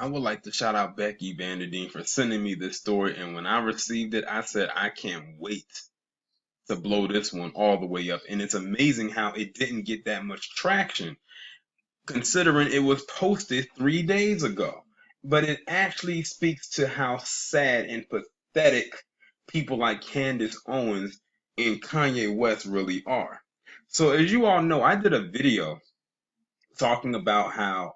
I would like to shout out Becky Vanderdeen for sending me this story, and when I received it, I said I can't wait to blow this one all the way up. And it's amazing how it didn't get that much traction, considering it was posted 3 days ago. But it actually speaks to how sad and pathetic people like Candace Owens and Kanye West really are. So as you all know, I did a video talking about how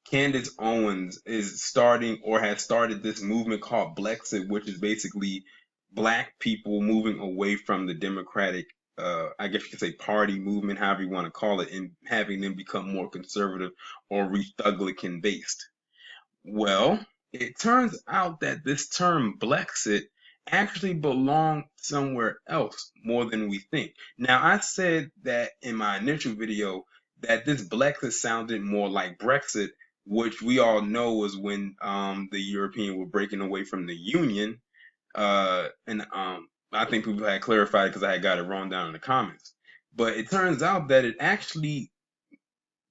Candace Owens is starting or has started this movement called Blexit, which is basically black people moving away from the Democratic, I guess you could say party movement, however you want to call it, and having them become more conservative or Republican based. Well, it turns out that this term Blexit actually belonged somewhere else more than we think. Now, I said that in my initial video that this Blexit sounded more like Brexit, which we all know was when the European were breaking away from the Union. And I think people had clarified because I had got it wrong down in the comments. But it turns out that it actually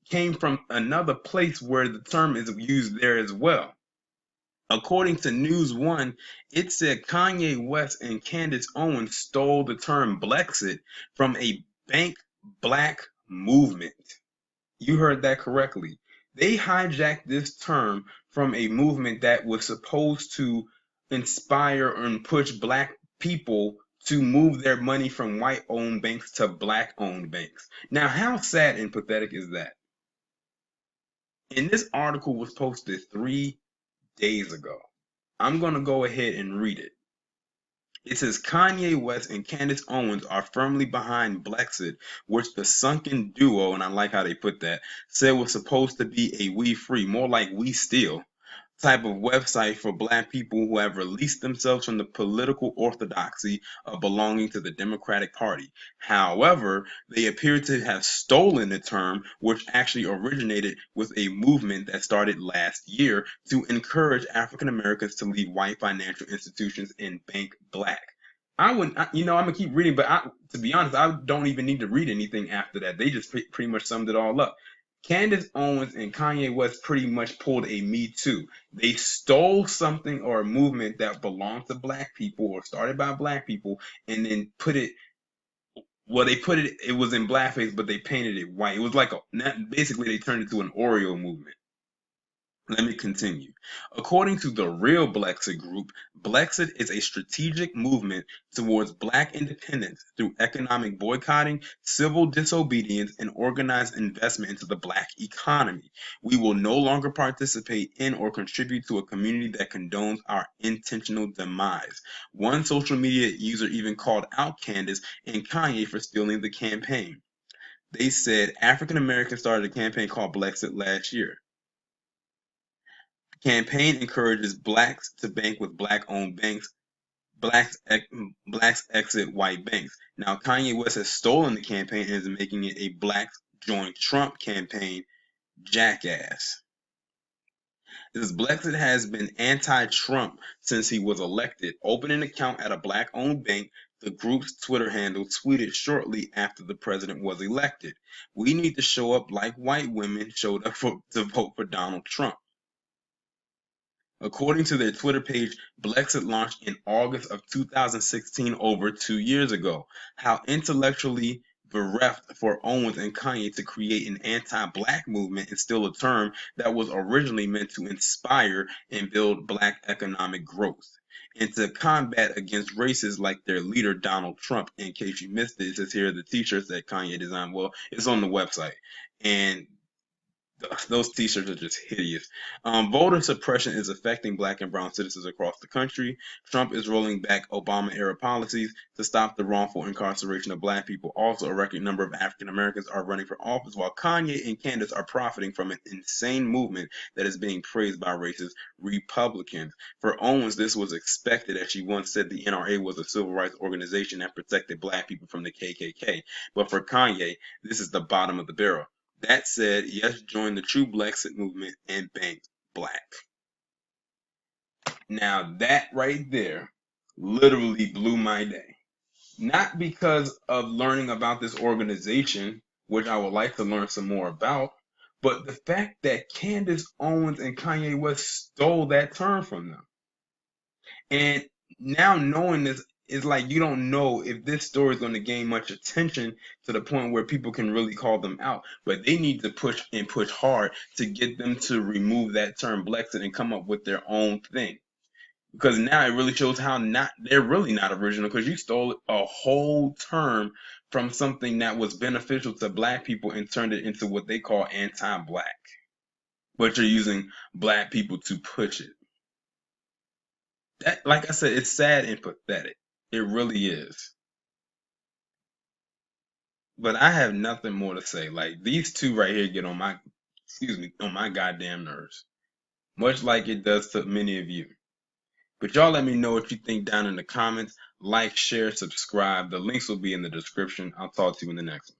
came from another place where the term is used there as well. According to News One, it said Kanye West and Candace Owens stole the term Blexit from a bank black movement. You heard that correctly. They hijacked this term from a movement that was supposed to inspire and push black people to move their money from white owned banks to black owned banks. Now, how sad and pathetic is that? And this article was posted 3 days ago. I'm going to go ahead and read it. It says Kanye West and Candace Owens are firmly behind Blexit, which the sunken duo, and I like how they put that, said was supposed to be a we free, more like we steal, type of website for black people who have released themselves from the political orthodoxy of belonging to the Democratic Party. However, they appear to have stolen the term, which actually originated with a movement that started last year to encourage African Americans to leave white financial institutions and bank black. I wouldn't, I'm gonna keep reading, but to be honest, I don't even need to read anything after that. They just pretty much summed it all up. Candace Owens and Kanye West pretty much pulled a Me Too. They stole something or a movement that belonged to black people or started by black people and then put it, well, they put it, it was in blackface, but they painted it white. It was like basically they turned it to an Oreo movement. Let me continue. According to the Real Blexit Group, Blexit is a strategic movement towards black independence through economic boycotting, civil disobedience, and organized investment into the black economy. We will no longer participate in or contribute to a community that condones our intentional demise. One social media user even called out Candace and Kanye for stealing the campaign. They said African Americans started a campaign called Blexit last year. Campaign encourages blacks to bank with black-owned banks. Blacks exit white banks. Now, Kanye West has stolen the campaign and is making it a Blacks Join Trump campaign. Jackass. This Blexit has been anti-Trump since he was elected. Open an account at a black-owned bank. The group's Twitter handle tweeted shortly after the president was elected. We need to show up like white women showed up to vote for Donald Trump. According to their Twitter page, Blexit launched in August of 2016, over 2 years ago. How intellectually bereft for Owens and Kanye to create an anti-black movement is still a term that was originally meant to inspire and build black economic growth and to combat against racists like their leader Donald Trump. In case you missed it, it says here the t-shirts that Kanye designed. Well, it's on the website. And those t-shirts are just hideous. Voter suppression is affecting black and brown citizens across the country. Trump is rolling back Obama-era policies to stop the wrongful incarceration of black people. Also, a record number of African Americans are running for office, while Kanye and Candace are profiting from an insane movement that is being praised by racist Republicans. For Owens, this was expected, as she once said the NRA was a civil rights organization that protected black people from the KKK. But for Kanye, this is the bottom of the barrel. That said, yes, join the true Blexit movement and bank black. Now that right there literally blew my day. Not because of learning about this organization, which I would like to learn some more about, But the fact that Candace Owens and Kanye West stole that term from them, and now knowing this is like you don't know if this story is going to gain much attention to the point where people can really call them out. But they need to push and push hard to get them to remove that term Blexit and come up with their own thing. Because now it really shows how not they're really not original, because you stole a whole term from something that was beneficial to black people and turned it into what they call anti-black. But you're using black people to push it. That, like I said, it's sad and pathetic. It really is. But I have nothing more to say. Like these two right here get on my, excuse me, on my goddamn nerves. Much like it does to many of you. But y'all let me know what you think down in the comments. Like, share, subscribe. The links will be in the description. I'll talk to you in the next one.